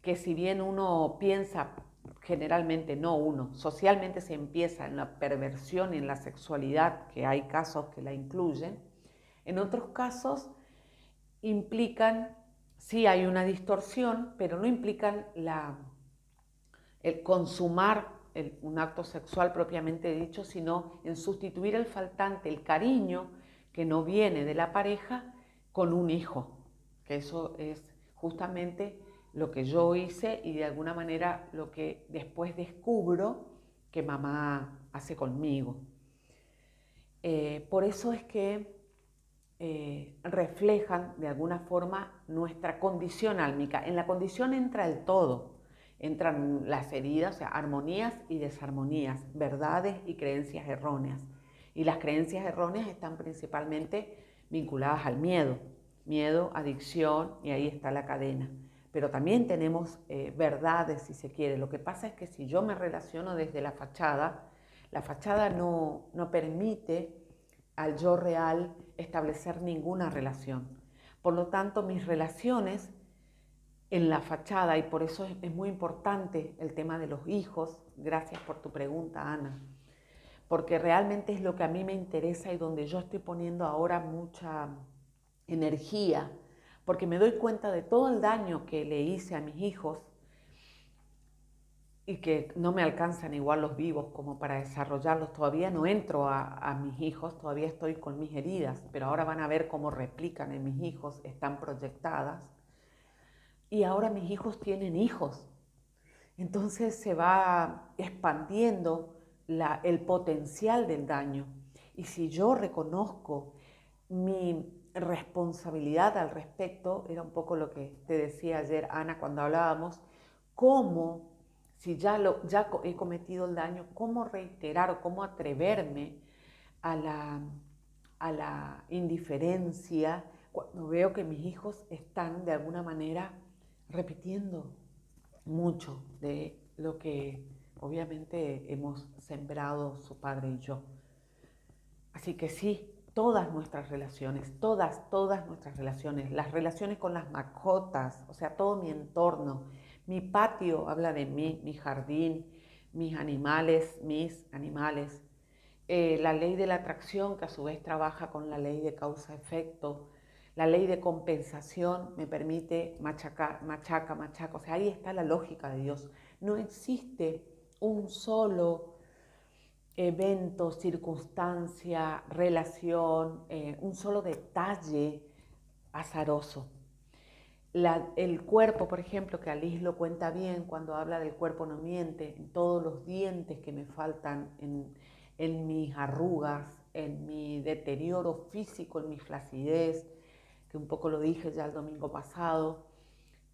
que si bien uno piensa, generalmente no uno, socialmente se empieza en la perversión y en la sexualidad, que hay casos que la incluyen, en otros casos implican, sí hay una distorsión, pero no implican el consumar un acto sexual propiamente dicho, sino en sustituir el faltante, el cariño que no viene de la pareja, con un hijo, que eso es justamente lo que yo hice y de alguna manera lo que después descubro que mamá hace conmigo. Por eso es que reflejan de alguna forma nuestra condición álmica. En la condición entra el todo, entran las heridas, o sea, armonías y desarmonías, verdades y creencias erróneas. Y las creencias erróneas están principalmente vinculadas al miedo, miedo, adicción, y ahí está la cadena. Pero también tenemos verdades, si se quiere. Lo que pasa es que si yo me relaciono desde la fachada no permite al yo real establecer ninguna relación. Por lo tanto, mis relaciones en la fachada, y por eso es muy importante el tema de los hijos, gracias por tu pregunta, Ana, porque realmente es lo que a mí me interesa y donde yo estoy poniendo ahora mucha energía, porque me doy cuenta de todo el daño que le hice a mis hijos y que no me alcanzan igual los vivos como para desarrollarlos. Todavía no entro a mis hijos, todavía estoy con mis heridas, pero ahora van a ver cómo replican en mis hijos, están proyectadas. Y ahora mis hijos tienen hijos. Entonces se va expandiendo el potencial del daño. Y si yo reconozco mi responsabilidad al respecto, era un poco lo que te decía ayer, Ana, cuando hablábamos, cómo, si ya he cometido el daño, cómo reiterar o cómo atreverme a la indiferencia cuando veo que mis hijos están de alguna manera repitiendo mucho de lo que obviamente hemos sembrado su padre y yo. Así que sí, todas nuestras relaciones, todas nuestras relaciones, las relaciones con las mascotas, o sea, todo mi entorno, mi patio habla de mí, mi jardín, mis animales, la ley de la atracción, que a su vez trabaja con la ley de causa-efecto, la ley de compensación me permite machaca, o sea, ahí está la lógica de Dios. No existe un solo evento, circunstancia, relación, un solo detalle azaroso. El cuerpo, por ejemplo, que Alice lo cuenta bien cuando habla del cuerpo no miente, en todos los dientes que me faltan, en mis arrugas, en mi deterioro físico, en mi flacidez, que un poco lo dije ya el domingo pasado,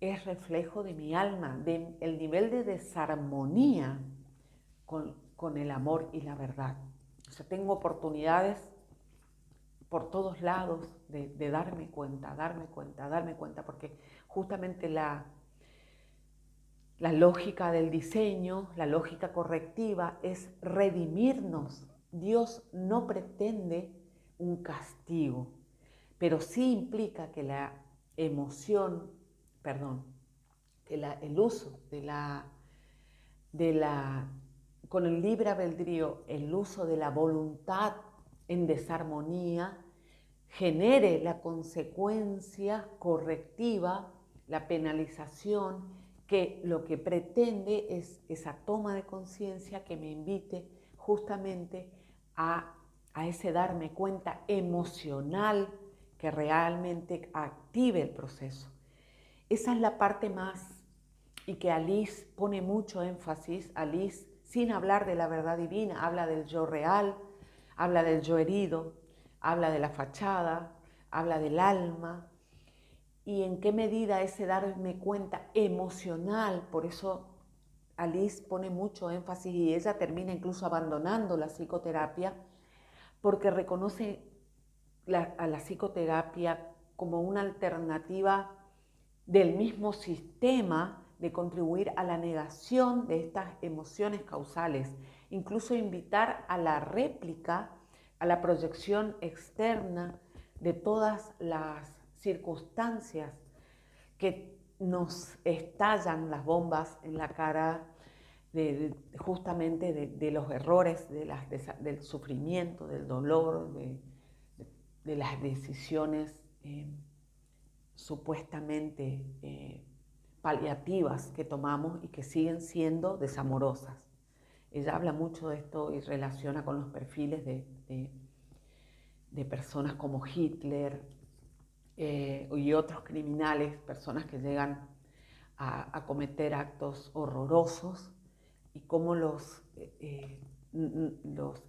es reflejo de mi alma, del nivel de desarmonía con el amor y la verdad. O sea, tengo oportunidades por todos lados de darme cuenta, porque justamente la lógica del diseño, la lógica correctiva es redimirnos. Dios no pretende un castigo, pero sí implica que la emoción, perdón, que el uso con el libre albedrío, el uso de la voluntad en desarmonía, genere la consecuencia correctiva, la penalización, que lo que pretende es esa toma de conciencia que me invite justamente a ese darme cuenta emocional que realmente active el proceso. Esa es la parte más, y que Alice pone mucho énfasis. Alice, sin hablar de la verdad divina, habla del yo real, habla del yo herido, habla de la fachada, habla del alma, y en qué medida ese darme cuenta emocional. Por eso Alice pone mucho énfasis y ella termina incluso abandonando la psicoterapia, porque reconoce a la psicoterapia como una alternativa del mismo sistema de contribuir a la negación de estas emociones causales, incluso invitar a la réplica, a la proyección externa de todas las circunstancias que nos estallan las bombas en la cara justamente de los errores, del sufrimiento, del dolor, de las decisiones supuestamente paliativas que tomamos y que siguen siendo desamorosas. Ella habla mucho de esto y relaciona con los perfiles de personas como Hitler y otros criminales, personas que llegan a cometer actos horrorosos, y cómo los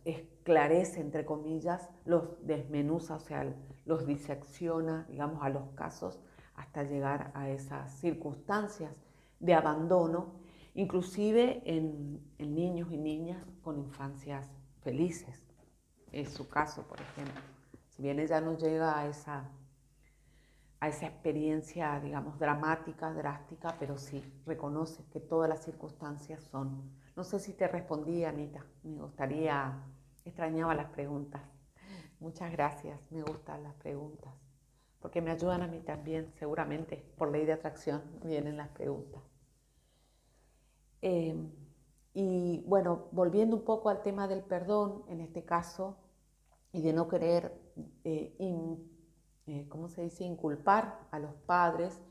esclarece, entre comillas, los desmenuza, o sea, los disecciona, digamos, a los casos hasta llegar a esas circunstancias de abandono, inclusive en niños y niñas con infancias felices. Es su caso, por ejemplo. Si bien ella no llega a esa experiencia, digamos, dramática, drástica, pero sí reconoce que todas las circunstancias son. No sé si te respondí, Anita, extrañaba las preguntas. Muchas gracias, me gustan las preguntas, porque me ayudan a mí también, seguramente, por ley de atracción vienen las preguntas. Y bueno, volviendo un poco al tema del perdón, en este caso, y de no querer ¿cómo se dice?, inculpar a los padres,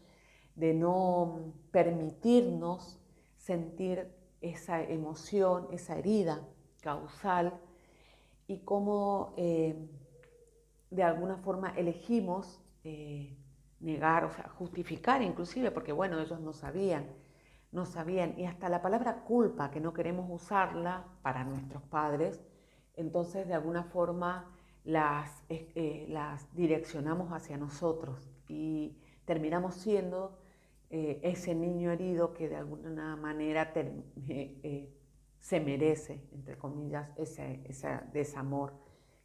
de no permitirnos sentir esa emoción, esa herida causal, y cómo de alguna forma elegimos negar, o sea, justificar inclusive, porque bueno, ellos no sabían, y hasta la palabra culpa, que no queremos usarla para nuestros padres, entonces de alguna forma las direccionamos hacia nosotros y terminamos siendo ese niño herido que de alguna manera se merece, entre comillas, ese desamor,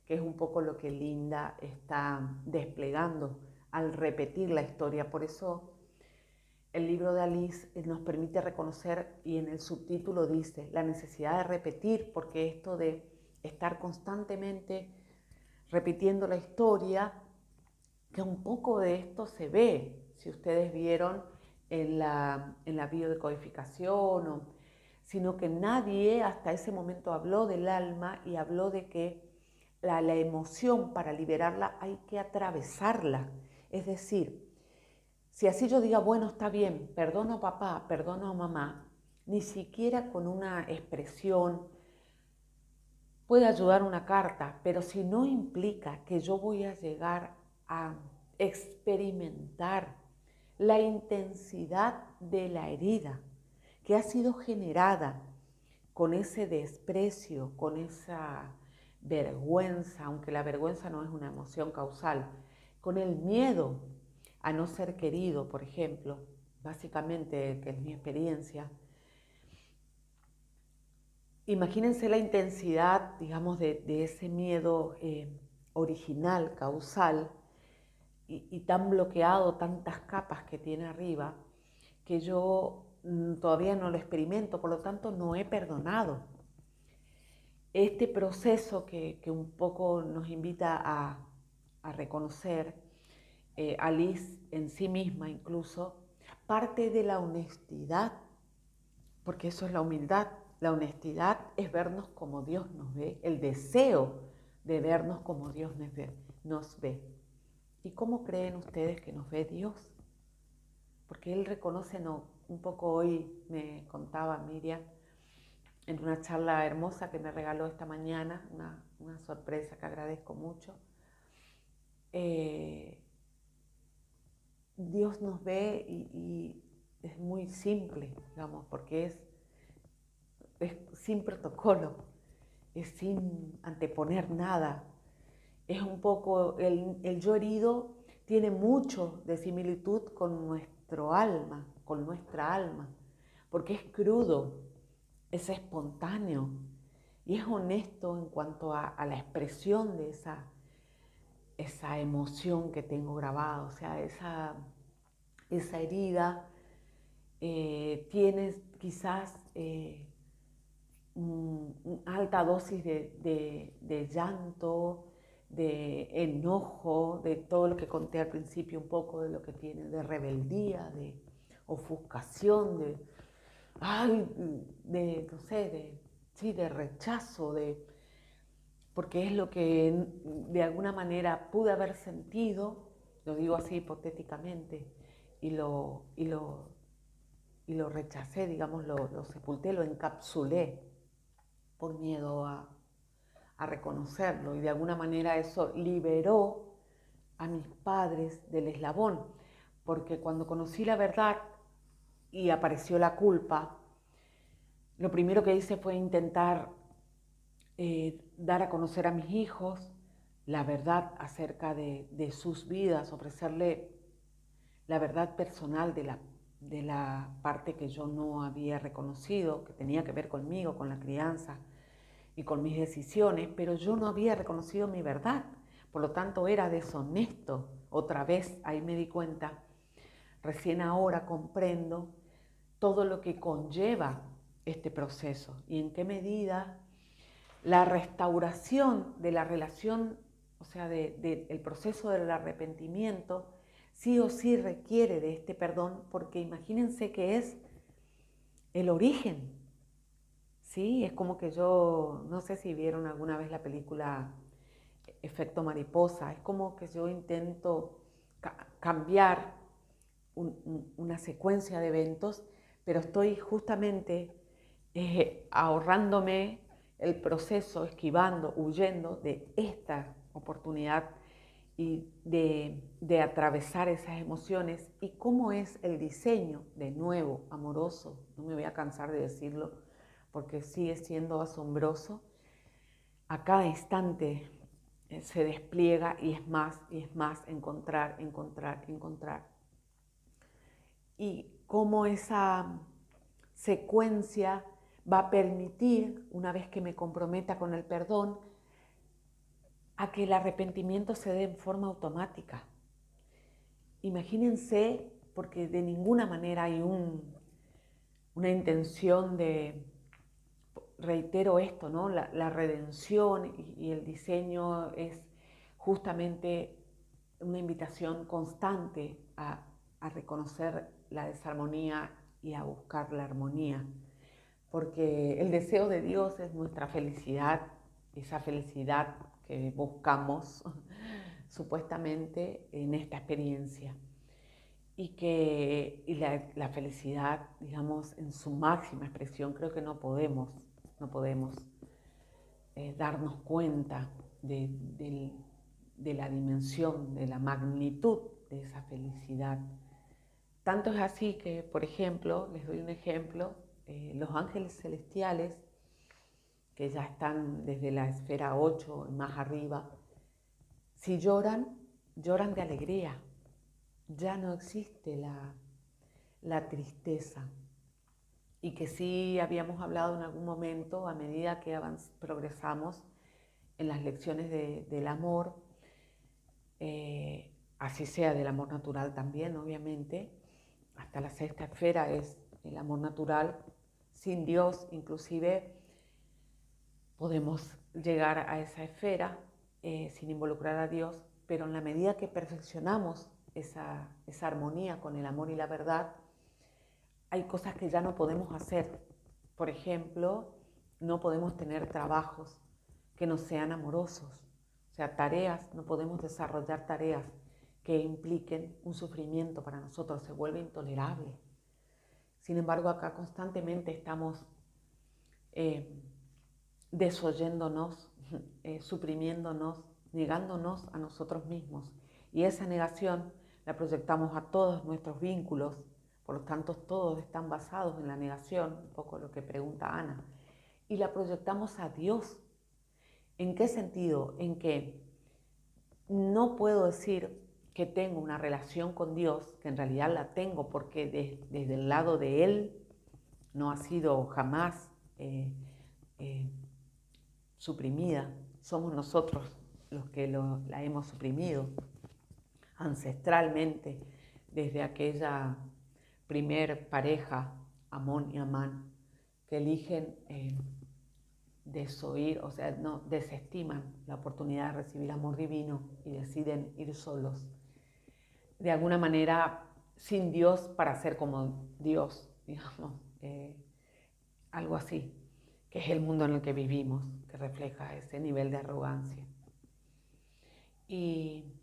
que es un poco lo que Linda está desplegando al repetir la historia. Por eso el libro de Alice nos permite reconocer, y en el subtítulo dice, la necesidad de repetir, porque esto de estar constantemente repitiendo la historia, que un poco de esto se ve, si ustedes vieron en la biodecodificación, sino que nadie hasta ese momento habló del alma y habló de que la emoción, para liberarla hay que atravesarla. Es decir, si así yo diga, bueno, está bien, perdono a papá, perdono a mamá, ni siquiera con una expresión puede ayudar una carta, pero si no implica que yo voy a llegar a experimentar la intensidad de la herida que ha sido generada con ese desprecio, con esa vergüenza, aunque la vergüenza no es una emoción causal, con el miedo a no ser querido, por ejemplo, básicamente, que es mi experiencia. Imagínense la intensidad, digamos, de ese miedo original, causal, y tan bloqueado, tantas capas que tiene arriba, que yo todavía no lo experimento, por lo tanto no he perdonado. Este proceso que un poco nos invita a reconocer, Alice en sí misma incluso, parte de la honestidad, porque eso es la humildad. La honestidad es vernos como Dios nos ve, el deseo de vernos como Dios nos ve. ¿Y cómo creen ustedes que nos ve Dios? Porque Él reconoce, no, un poco hoy me contaba Miriam, en una charla hermosa que me regaló esta mañana, una sorpresa que agradezco mucho. Dios nos ve y es muy simple, digamos, porque es sin protocolo, es sin anteponer nada. Es un poco, el yo herido tiene mucho de similitud con nuestro alma, con nuestra alma, porque es crudo, es espontáneo y es honesto en cuanto a la expresión de esa emoción que tengo grabada, o sea, esa herida tiene quizás alta dosis de llanto, de enojo, de todo lo que conté al principio, un poco de lo que tiene, de rebeldía, de ofuscación, no sé, sí, de rechazo, porque es lo que de alguna manera pude haber sentido, lo digo así hipotéticamente, y lo rechacé, digamos, lo sepulté, lo encapsulé por miedo a reconocerlo, y de alguna manera eso liberó a mis padres del eslabón, porque cuando conocí la verdad y apareció la culpa, lo primero que hice fue intentar dar a conocer a mis hijos la verdad acerca de sus vidas, ofrecerle la verdad personal de la parte que yo no había reconocido, que tenía que ver conmigo, con la crianza y con mis decisiones, pero yo no había reconocido mi verdad, por lo tanto era deshonesto. Otra vez ahí me di cuenta, recién ahora comprendo todo lo que conlleva este proceso y en qué medida la restauración de la relación, o sea, el proceso del arrepentimiento, sí o sí requiere de este perdón, porque imagínense que es el origen, ¿sí? Es como que yo, no sé si vieron alguna vez la película Efecto Mariposa, es como que yo intento cambiar una secuencia de eventos, pero estoy justamente ahorrándome el proceso, esquivando, huyendo de esta oportunidad y de atravesar esas emociones. Y cómo es el diseño, de nuevo, amoroso, no me voy a cansar de decirlo, porque sigue siendo asombroso. A cada instante se despliega y es más, encontrar, encontrar, encontrar. Y cómo esa secuencia va a permitir, una vez que me comprometa con el perdón, a que el arrepentimiento se dé en forma automática. Imagínense, porque de ninguna manera hay una intención de, reitero esto, ¿no? La redención y el diseño es justamente una invitación constante a reconocer la desarmonía y a buscar la armonía, porque el deseo de Dios es nuestra felicidad, esa felicidad que buscamos supuestamente en esta experiencia, y la felicidad, digamos, en su máxima expresión, creo que no podemos darnos cuenta de la dimensión, de la magnitud de esa felicidad. Tanto es así que, por ejemplo, les doy un ejemplo, los ángeles celestiales, que ya están desde la esfera 8 y más arriba, si lloran, lloran de alegría. Ya no existe la tristeza. Y que sí habíamos hablado en algún momento, a medida que progresamos en las lecciones del amor, así sea del amor natural también, obviamente, hasta la sexta esfera es el amor natural, sin Dios inclusive podemos llegar a esa esfera sin involucrar a Dios, pero en la medida que perfeccionamos esa armonía con el amor y la verdad, hay cosas que ya no podemos hacer. Por ejemplo, no podemos tener trabajos que no sean amorosos. O sea, tareas, no podemos desarrollar tareas que impliquen un sufrimiento para nosotros, se vuelve intolerable. Sin embargo, acá constantemente estamos desoyéndonos, suprimiéndonos, negándonos a nosotros mismos. Y esa negación la proyectamos a todos nuestros vínculos, por lo tanto todos están basados en la negación, un poco lo que pregunta Ana, y la proyectamos a Dios. ¿En qué sentido? En que no puedo decir que tengo una relación con Dios, que en realidad la tengo porque desde el lado de Él no ha sido jamás suprimida, somos nosotros los que la hemos suprimido ancestralmente desde aquella primer pareja, Amón y Amán, que eligen desoír, o sea, no desestiman la oportunidad de recibir amor divino y deciden ir solos, de alguna manera sin Dios para ser como Dios, digamos, algo así, que es el mundo en el que vivimos, que refleja ese nivel de arrogancia. Y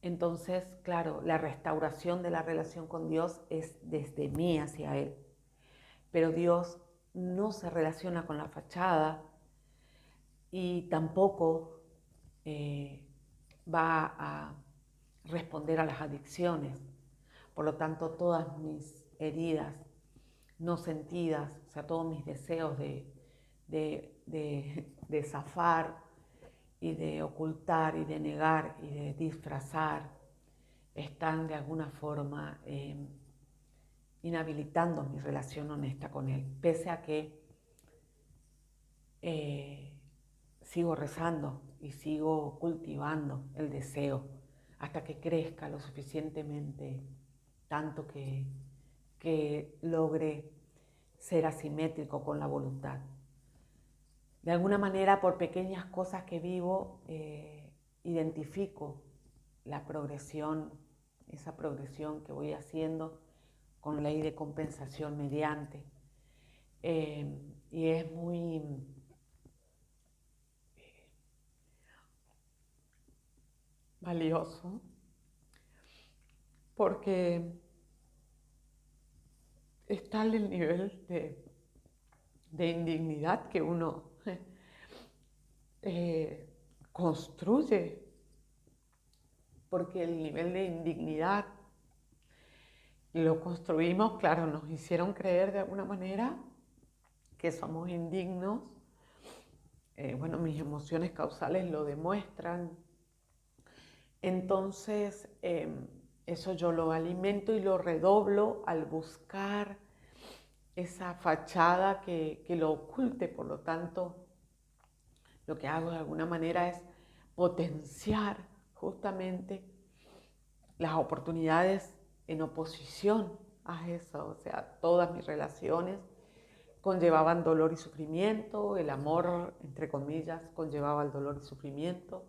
entonces, claro, la restauración de la relación con Dios es desde mí hacia Él. Pero Dios no se relaciona con la fachada y tampoco va a responder a las adicciones. Por lo tanto, todas mis heridas no sentidas, o sea, todos mis deseos de zafar y de ocultar y de negar y de disfrazar, están de alguna forma inhabilitando mi relación honesta con Él, pese a que sigo rezando y sigo cultivando el deseo hasta que crezca lo suficientemente, tanto que logre ser asimétrico con la voluntad. De alguna manera, por pequeñas cosas que vivo, identifico la progresión, esa progresión que voy haciendo con ley de compensación mediante. Y es muy valioso porque es tal el nivel de indignidad que uno construye, porque el nivel de indignidad lo construimos, claro, nos hicieron creer de alguna manera que somos indignos. Bueno, mis emociones causales lo demuestran. Entonces, eso yo lo alimento y lo redoblo al buscar esa fachada que lo oculte. Por lo tanto, lo que hago de alguna manera es potenciar justamente las oportunidades en oposición a eso. O sea, todas mis relaciones conllevaban dolor y sufrimiento, el amor, entre comillas, conllevaba el dolor y sufrimiento.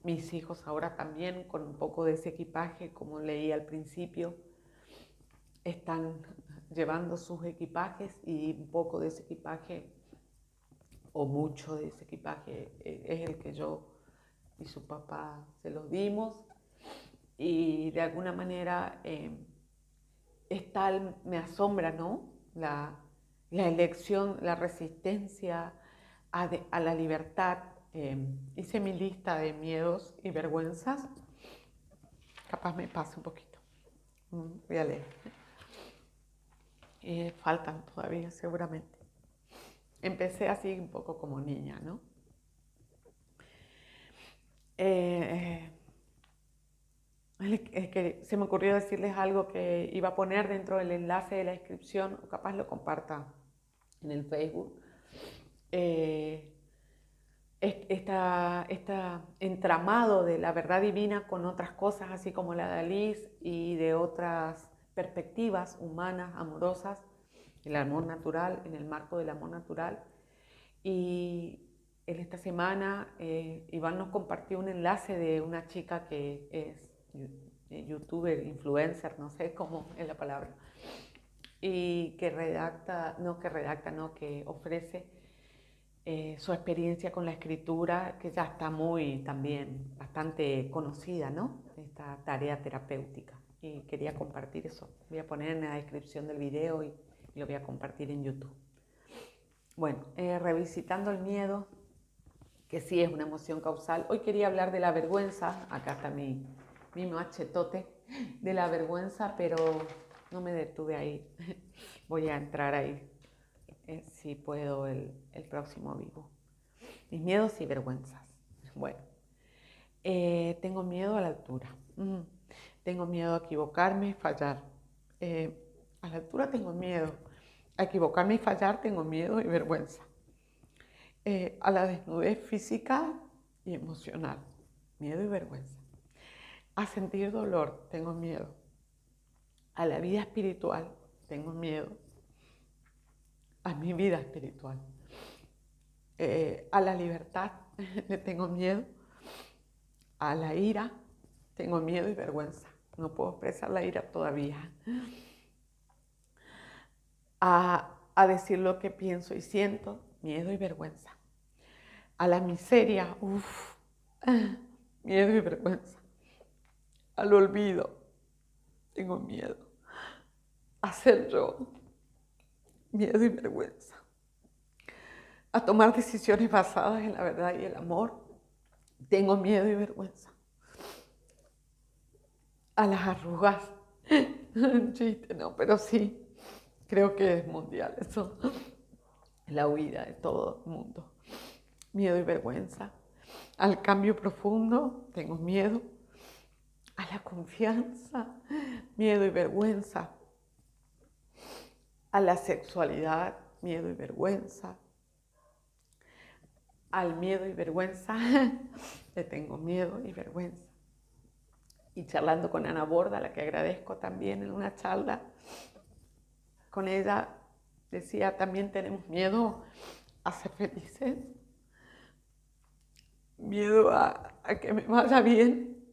Mis hijos ahora también, con un poco de ese equipaje, como leí al principio, están llevando sus equipajes y un poco de ese equipaje, o mucho de ese equipaje, es el que yo y su papá se los dimos. Y de alguna manera me asombra, ¿no? La elección, la resistencia a la libertad. Hice mi lista de miedos y vergüenzas. Capaz me pase un poquito. Voy a leer. Faltan todavía, seguramente. Empecé así un poco como niña, ¿no? Que se me ocurrió decirles algo que iba a poner dentro del enlace de la inscripción, o capaz lo comparta en el Facebook. Este entramado de la verdad divina con otras cosas, así como la de Alice, y de otras perspectivas humanas, amorosas, el amor natural, en el marco del amor natural. Y esta semana Iván nos compartió un enlace de una chica que es youtuber, influencer, no sé cómo es la palabra, y que que ofrece su experiencia con la escritura, que ya está muy también bastante conocida, ¿no? Esta tarea terapéutica. Y quería compartir eso. Voy a poner en la descripción del video y lo voy a compartir en YouTube. Bueno, revisitando el miedo, que sí es una emoción causal. Hoy quería hablar de la vergüenza. Acá está mi machetote de la vergüenza, pero no me detuve ahí. Voy a entrar ahí, si puedo, el próximo vivo. Mis miedos y vergüenzas. Bueno, tengo miedo a la altura. Tengo miedo a equivocarme y fallar. A la altura tengo miedo. A equivocarme y fallar tengo miedo y vergüenza. A la desnudez física y emocional. Miedo y vergüenza. A sentir dolor tengo miedo. A la vida espiritual tengo miedo. A mi vida espiritual. A la libertad le tengo miedo. A la ira tengo miedo y vergüenza. No puedo expresar la ira todavía. A decir lo que pienso y siento, miedo y vergüenza. A la miseria, miedo y vergüenza. Al olvido, tengo miedo. A ser yo, miedo y vergüenza. A tomar decisiones basadas en la verdad y el amor, tengo miedo y vergüenza. A las arrugas, un chiste, no, pero sí, creo que es mundial eso. La huida de todo el mundo. Miedo y vergüenza. Al cambio profundo, tengo miedo. A la confianza, miedo y vergüenza. A la sexualidad, miedo y vergüenza. Al miedo y vergüenza, le tengo miedo y vergüenza. Y charlando con Ana Borda, a la que agradezco también en una charla, con ella decía, también tenemos miedo a ser felices, miedo a que me vaya bien,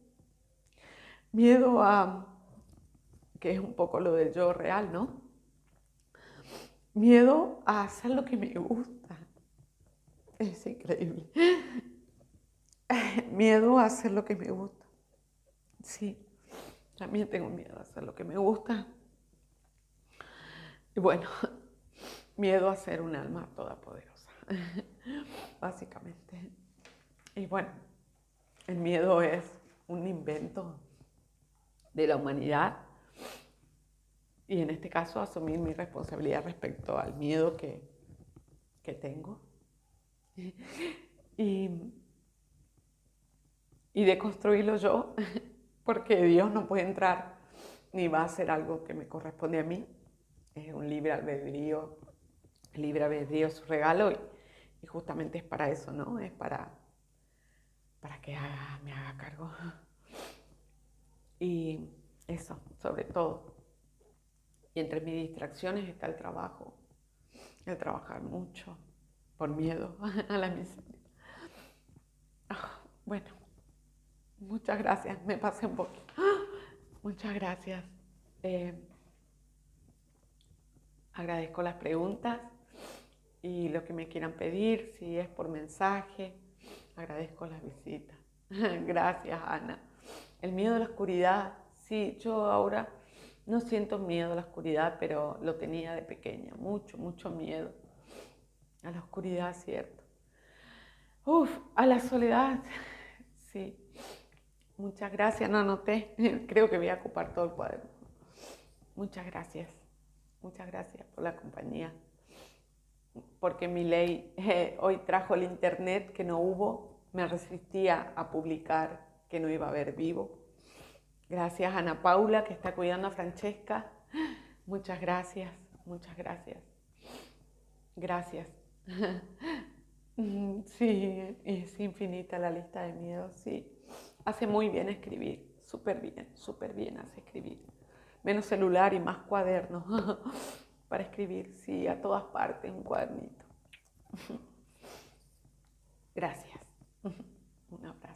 miedo a, que es un poco lo del yo real, ¿no? Miedo a hacer lo que me gusta. Es increíble. Miedo a hacer lo que me gusta. Sí, también tengo miedo a hacer lo que me gusta. Y bueno, miedo a ser un alma todopoderosa, básicamente. Y bueno, el miedo es un invento de la humanidad y en este caso asumir mi responsabilidad respecto al miedo que tengo y deconstruirlo yo, porque Dios no puede entrar ni va a hacer algo que me corresponde a mí. Es un libre albedrío es su regalo y justamente es para eso, ¿no? Es para que me haga cargo. Y eso, sobre todo. Y entre mis distracciones está el trabajo, el trabajar mucho, por miedo a la miseria. Bueno, muchas gracias, me pasé un poquito. Muchas gracias. Agradezco las preguntas y lo que me quieran pedir, si es por mensaje, agradezco las visitas. Gracias, Ana. El miedo a la oscuridad, sí, yo ahora no siento miedo a la oscuridad, pero lo tenía de pequeña, mucho miedo a la oscuridad, cierto. A la soledad, sí. Muchas gracias, no anoté, creo que voy a ocupar todo el cuaderno. Muchas gracias por la compañía. Porque mi ley hoy trajo el internet que no hubo, me resistía a publicar que no iba a haber vivo. Gracias a Ana Paula que está cuidando a Francesca. Muchas gracias. Gracias. Sí, es infinita la lista de miedos, sí. Hace muy bien escribir, súper bien hace escribir. Menos celular y más cuadernos para escribir, sí, a todas partes, un cuadernito. Gracias. Un abrazo.